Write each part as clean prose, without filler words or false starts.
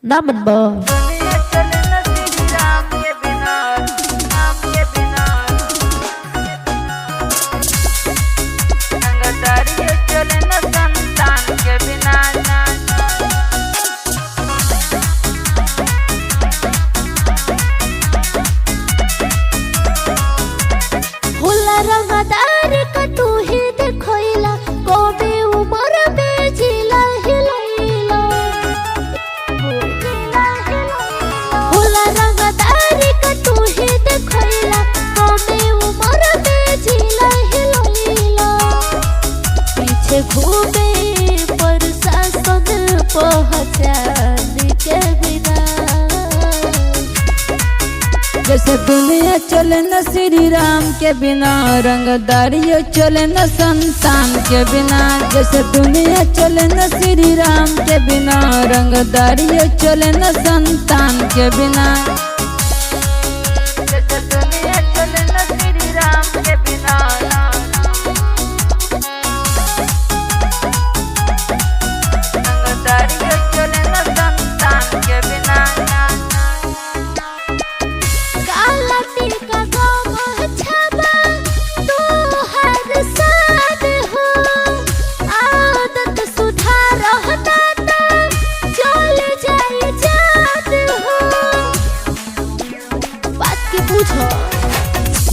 ना मन बा दुनिया चले न श्री राम के बिना, राम के बिना। संगदारी चले न संतान के बिना। होला रंगदार का तू ही देखोइला कोबे उमर में जिला हिलैला होला रंगदार का तू ही देखोइला कोबे उमर में जिला हिलैला पीछे घूमे पर शासन पहचान के बिना जैसे दुनिया चले न श्री राम के बिना, रंगदारियों चले न संतान के बिना। जैसे दुनिया चले न श्री राम के बिना, रंगदारियों चले न संतान के बिना। जैसे दुनिया चले न श्री राम के बिना, रंगदारियों चले न संतान के बिना।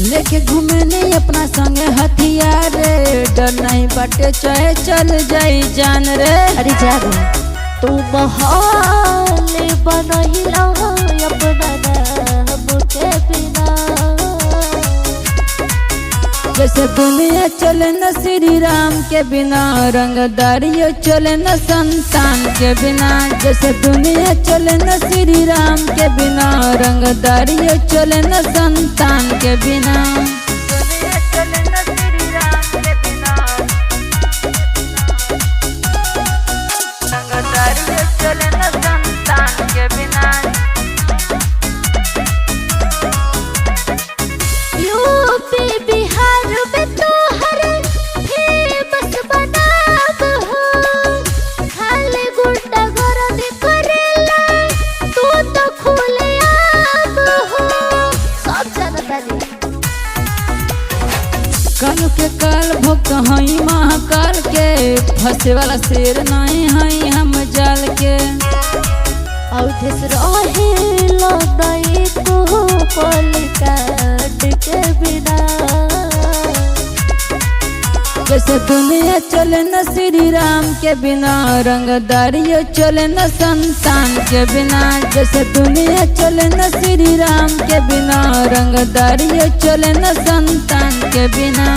लेके घूमे नहीं अपना संगे हथियार रे, डर नहीं बाटे चाहे चल जाई जान रे। अरे जागो तू महल बनहिला अपना नाम के बिना जैसे दुनिया चले न श्री राम के बिना, रंगदारियों चले न संतान के बिना। जैसे दुनिया चले न श्री राम के बिना, रंगदारियों चले न संतान के बिना। दुनिया चले न श्री राम के बिना, रंगदारियों चले न संतान के बिना। यूपी बिहार में तो हर फेमस बनाब हो, खाली गुंडा गर्दी करेला तू तो खुलेआम हो, सब जानता नी। काल के काल भक्त हई महाकाल के, फंसे वाला शेर नहीं हई हम जाल के। औधेस रहे लई को पलकाट के बिना जैसे दुनिया चले न श्री राम के बिना, रंगदारियों चले न संतान के बिना। जैसे दुनिया चले न श्री राम के बिना, रंगदारियों चले न संतान के बिना।